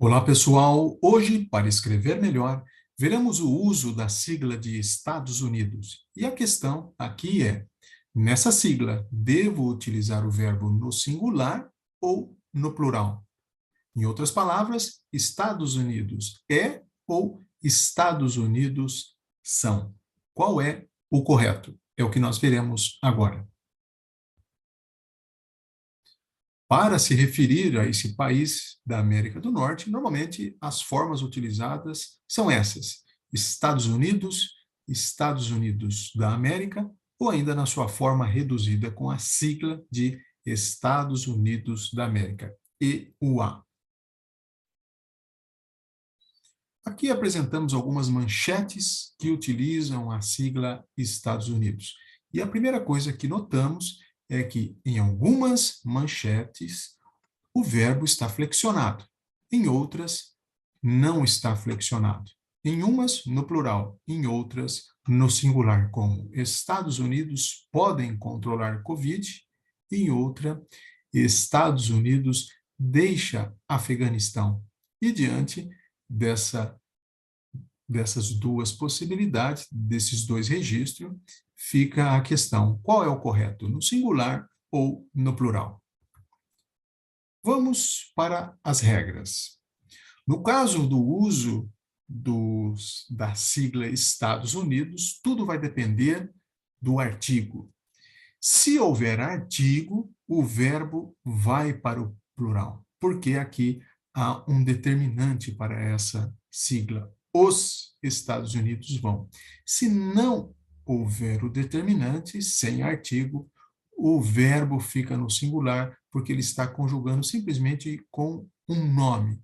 Olá, pessoal! Hoje, para escrever melhor, veremos o uso da sigla de Estados Unidos. E a questão aqui é, nessa sigla, devo utilizar o verbo no singular ou no plural? Em outras palavras, Estados Unidos é ou Estados Unidos são? Qual é o correto? É o que nós veremos agora. Para se referir a esse país da América do Norte, normalmente as formas utilizadas são essas: Estados Unidos da América, ou ainda na sua forma reduzida com a sigla de Estados Unidos da América, EUA. Aqui apresentamos algumas manchetes que utilizam a sigla Estados Unidos. E a primeira coisa que notamos é que, em algumas manchetes, o verbo está flexionado. Em outras, não está flexionado. Em umas, no plural. Em outras, no singular, como Estados Unidos podem controlar Covid. Em outra, Estados Unidos deixa Afeganistão. E diante dessas duas possibilidades, desses dois registros, fica a questão: qual é o correto, no singular ou no plural? Vamos para as regras. No caso do uso da sigla Estados Unidos, tudo vai depender do artigo. Se houver artigo, o verbo vai para o plural, porque aqui há um determinante para essa sigla. Os Estados Unidos vão. Se não houver o determinante, sem artigo, o verbo fica no singular, porque ele está conjugando simplesmente com um nome.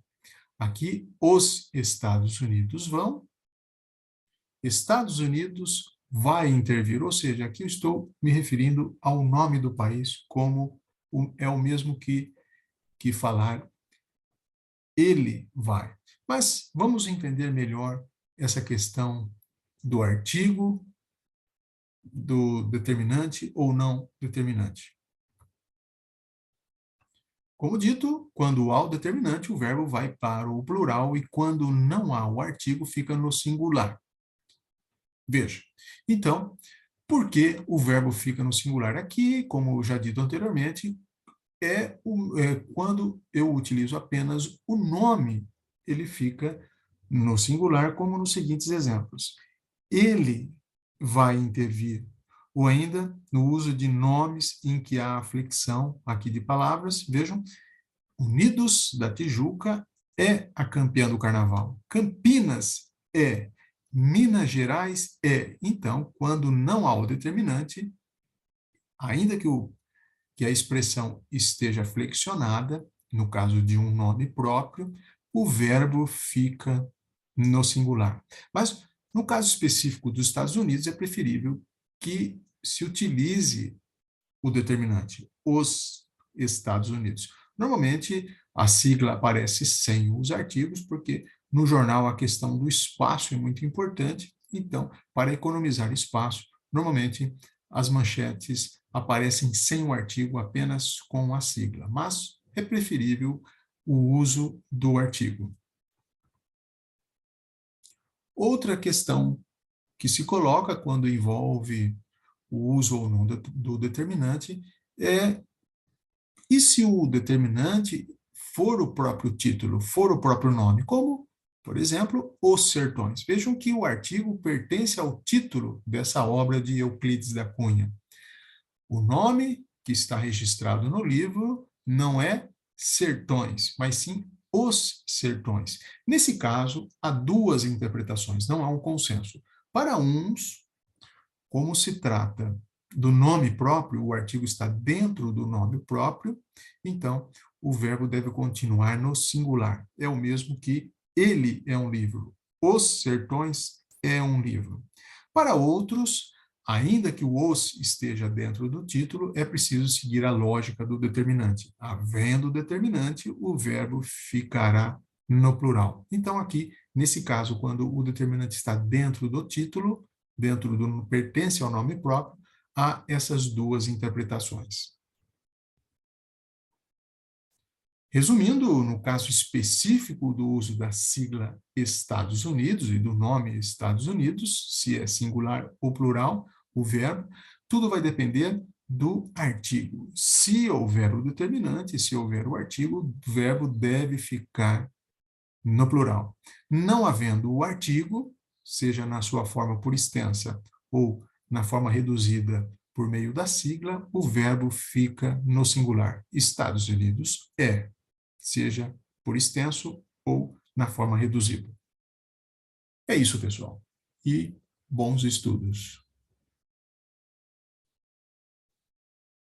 Aqui, os Estados Unidos vão, Estados Unidos vai intervir, ou seja, aqui eu estou me referindo ao nome do país, como é o mesmo que falar ele vai. Mas vamos entender melhor essa questão do artigo, do determinante ou não determinante. Como dito, quando há o determinante, o verbo vai para o plural e quando não há o artigo, fica no singular. Veja, então, por que o verbo fica no singular? Aqui, como já dito anteriormente, é quando eu utilizo apenas o nome, ele fica no singular, como nos seguintes exemplos. Ele vai intervir, ou ainda no uso de nomes em que há flexão aqui de palavras. Vejam, Unidos da Tijuca é a campeã do carnaval. Campinas é. Minas Gerais é. Então, quando não há o determinante, ainda que a expressão esteja flexionada, no caso de um nome próprio, o verbo fica no singular. Mas, no caso específico dos Estados Unidos, é preferível que se utilize o determinante, os Estados Unidos. Normalmente, a sigla aparece sem os artigos, porque no jornal a questão do espaço é muito importante. Então, para economizar espaço, normalmente as manchetes aparecem sem o artigo, apenas com a sigla, mas é preferível o uso do artigo. Outra questão que se coloca quando envolve o uso ou não do determinante é: e se o determinante for o próprio título, for o próprio nome, como, por exemplo, Os Sertões? Vejam que o artigo pertence ao título dessa obra de Euclides da Cunha. O nome que está registrado no livro não é Sertões, mas sim Os Sertões. Nesse caso, há duas interpretações, não há um consenso. Para uns, como se trata do nome próprio, o artigo está dentro do nome próprio, então o verbo deve continuar no singular. É o mesmo que ele é um livro. Os Sertões é um livro. Para outros, ainda que o os esteja dentro do título, é preciso seguir a lógica do determinante. Havendo determinante, o verbo ficará no plural. Então, aqui, nesse caso, quando o determinante está dentro do título, pertence ao nome próprio, há essas duas interpretações. Resumindo, no caso específico do uso da sigla Estados Unidos e do nome Estados Unidos, se é singular ou plural, o verbo, tudo vai depender do artigo. Se houver o determinante, se houver o artigo, o verbo deve ficar no plural. Não havendo o artigo, seja na sua forma por extensa ou na forma reduzida por meio da sigla, o verbo fica no singular. Estados Unidos é, seja por extenso ou na forma reduzida. É isso, pessoal. E bons estudos.